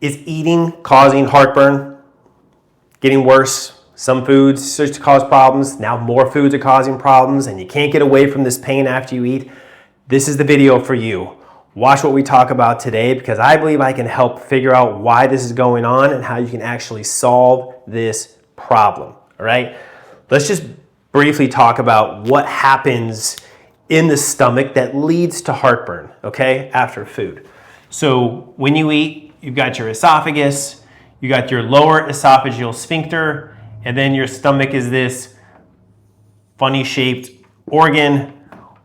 Is eating causing heartburn? Getting worse? Some foods start to cause problems. Now more foods are causing problems and you can't get away from this pain after you eat. This is the video for you. Watch what we talk about today because I believe I can help figure out why this is going on and how you can actually solve this problem. All right? Let's just briefly talk about what happens in the stomach that leads to heartburn, okay, after food. So when you eat, you've got your esophagus, you got your lower esophageal sphincter, and then your stomach is this funny shaped organ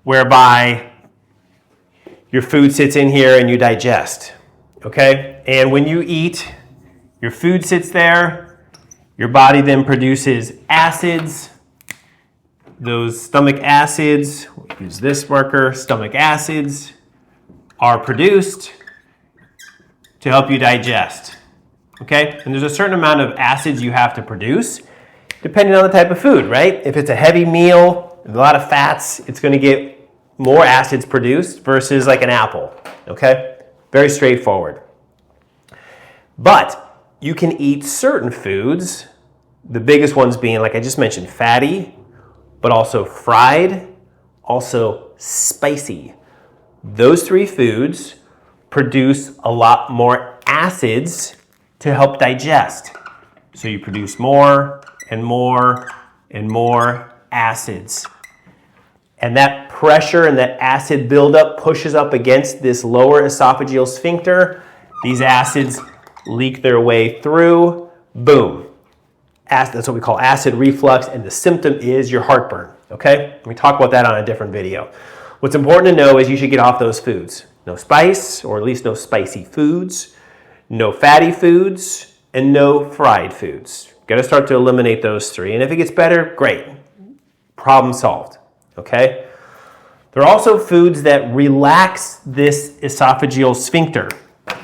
whereby your food sits in here and you digest, okay? And when you eat, your food sits there, your body then produces acids. Those stomach acids, we'll use this marker, stomach acids are produced to help you digest, okay? And there's a certain amount of acids you have to produce depending on the type of food, right? If it's a heavy meal, a lot of fats, it's gonna get more acids produced versus like an apple, okay? Very straightforward. But you can eat certain foods, the biggest ones being, like I just mentioned, fatty, but also fried, also spicy. Those three foods produce a lot more acids to help digest. So you produce more and more and more acids. And that pressure and that acid buildup pushes up against this lower esophageal sphincter. These acids leak their way through. Boom. That's what we call acid reflux, and the symptom is your heartburn. Okay? We talk about that on a different video. What's important to know is you should get off those foods. No spice, or at least no spicy foods, no fatty foods, and no fried foods. Got to start to eliminate those three. And if it gets better, great. Problem solved. Okay? There are also foods that relax this esophageal sphincter.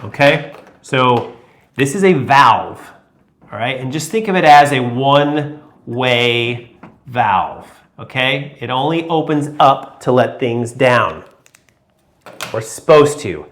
Okay? So this is a valve. All right? And just think of it as a one-way valve. Okay? It only opens up to let things down. Or supposed to.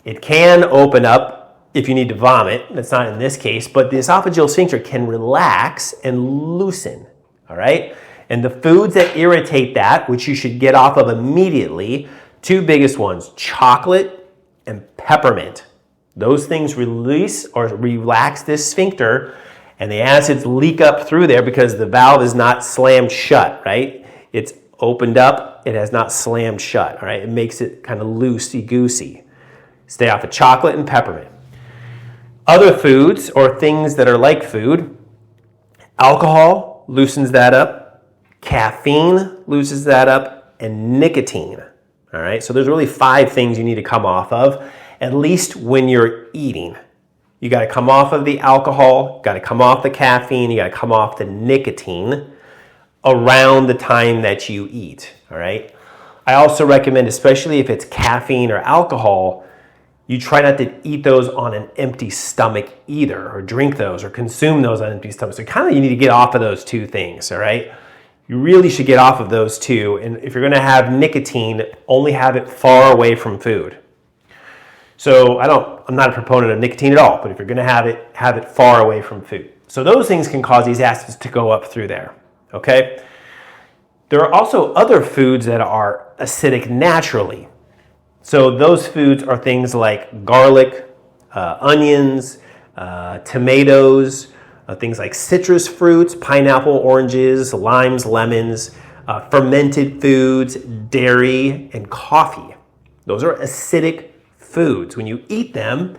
It can open up if you need to vomit. That's not in this case. But the esophageal sphincter can relax and loosen. All right? And the foods that irritate that, which you should get off of immediately, two biggest ones, chocolate and peppermint. Those things release or relax this sphincter, and the acids leak up through there because the valve is not slammed shut, right? It's opened up, it has not slammed shut, all right? It makes it kind of loosey-goosey. Stay off of chocolate and peppermint. Other foods or things that are like food, alcohol loosens that up. Caffeine loosens that up, and nicotine. All right, so there's really 5 things you need to come off of, at least when you're eating. You got to come off of the alcohol, got to come off the caffeine, you got to come off the nicotine around the time that you eat. All right. I also recommend, especially if it's caffeine or alcohol, you try not to eat those on an empty stomach either, or drink those or consume those on an empty stomach. So kind of you need to get off of those 2 things. All right. You really should get off of those 2. And if you're going to have nicotine, only have it far away from food. So I'm not a proponent of nicotine at all, but if you're going to have it far away from food. So those things can cause these acids to go up through there. Okay? There are also other foods that are acidic naturally. So those foods are things like garlic, onions, tomatoes, things like citrus fruits, pineapple, oranges, limes, lemons, fermented foods, dairy, and coffee. Those are acidic foods. When you eat them,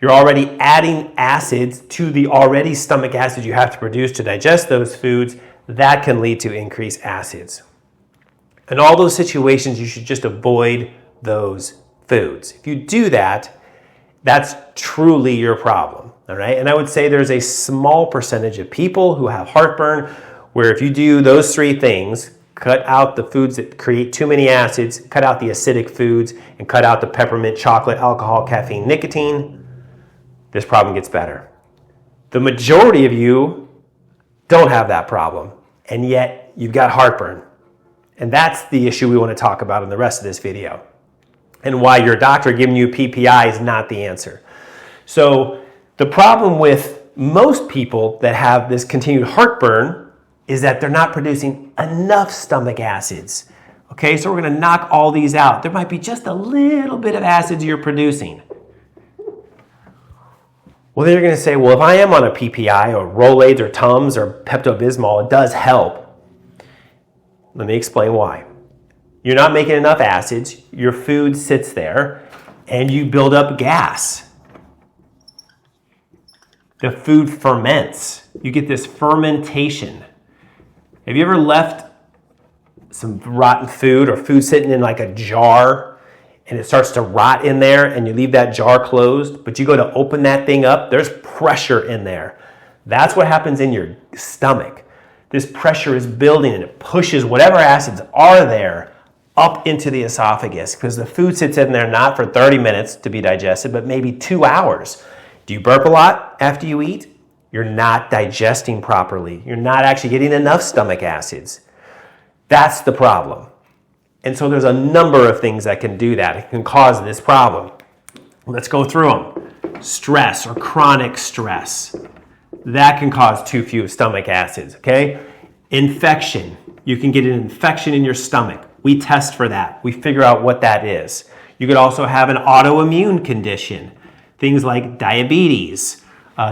you're already adding acids to the already stomach acids you have to produce to digest those foods. That can lead to increased acids. In all those situations, you should just avoid those foods. If you do that, that's truly your problem. All right, and I would say there's a small percentage of people who have heartburn where if you do those 3 things, cut out the foods that create too many acids, cut out the acidic foods, and cut out the peppermint, chocolate, alcohol, caffeine, nicotine, this problem gets better. The majority of you don't have that problem, and yet you've got heartburn. And that's the issue we want to talk about in the rest of this video, and why your doctor giving you PPI is not the answer. So The problem with most people that have this continued heartburn is that they're not producing enough stomach acids. Okay, so we're going to knock all these out. There might be just a little bit of acids you're producing. Well, then you're going to say, well, if I am on a PPI or Rolaids or Tums or Pepto-Bismol, it does help. Let me explain why. You're not making enough acids, your food sits there, and you build up gas. The food ferments. You get this fermentation. Have you ever left some rotten food or food sitting in like a jar and it starts to rot in there and you leave that jar closed, but you go to open that thing up, there's pressure in there. That's what happens in your stomach. This pressure is building and it pushes whatever acids are there up into the esophagus because the food sits in there not for 30 minutes to be digested, but maybe 2 hours. Do you burp a lot after you eat? You're not digesting properly. You're not actually getting enough stomach acids. That's the problem. And so there's a number of things that can do that. It can cause this problem. Let's go through them. Stress or chronic stress. That can cause too few stomach acids, okay? Infection. You can get an infection in your stomach. We test for that. We figure out what that is. You could also have an autoimmune condition. Things like diabetes,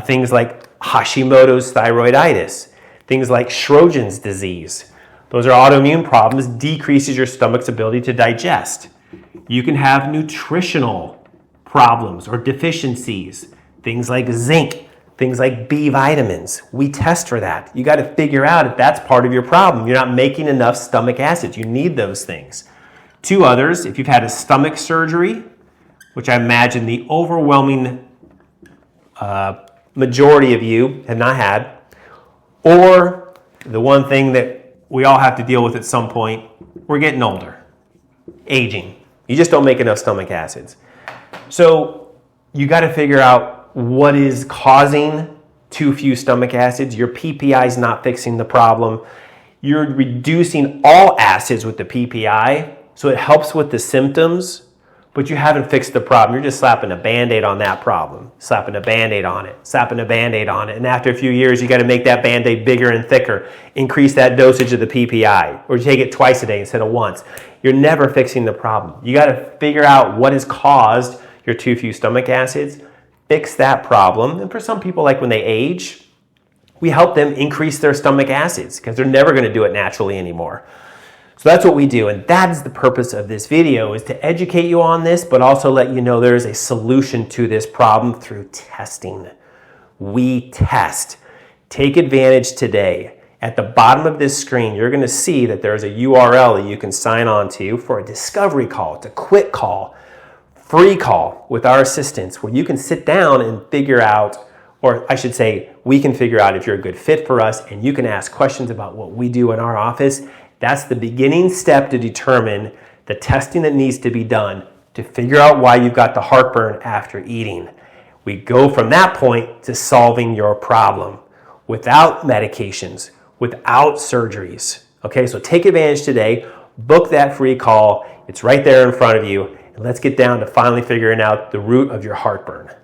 things like Hashimoto's thyroiditis, things like Sjogren's disease. Those are autoimmune problems, decreases your stomach's ability to digest. You can have nutritional problems or deficiencies, things like zinc, things like B vitamins. We test for that. You got to figure out if that's part of your problem. You're not making enough stomach acids. You need those things. Two others, if you've had a stomach surgery, which I imagine the overwhelming majority of you have not had, or the one thing that we all have to deal with at some point, we're getting older, aging. You just don't make enough stomach acids. So you got to figure out what is causing too few stomach acids. Your PPI is not fixing the problem. You're reducing all acids with the PPI, so it helps with the symptoms, but you haven't fixed the problem. You're just slapping a Band-Aid on that problem, slapping a Band-Aid on it, slapping a Band-Aid on it. And after a few years, you got to make that Band-Aid bigger and thicker, increase that dosage of the PPI, or take it twice a day instead of once. You're never fixing the problem. You got to figure out what has caused your too few stomach acids, fix that problem. And for some people, like when they age, we help them increase their stomach acids because they're never going to do it naturally anymore. So that's what we do, and that is the purpose of this video, is to educate you on this, but also let you know there is a solution to this problem through testing. We test. Take advantage today. At the bottom of this screen, you're going to see that there's a URL that you can sign on to for a discovery call. It's a quick call, free call with our assistants, where you can sit down and figure out, or I should say, we can figure out if you're a good fit for us, and you can ask questions about what we do in our office. That's the beginning step to determine the testing that needs to be done to figure out why you've got the heartburn after eating. We go from that point to solving your problem without medications, without surgeries. Okay, so take advantage today. Book that free call. It's right there in front of you. And let's get down to finally figuring out the root of your heartburn.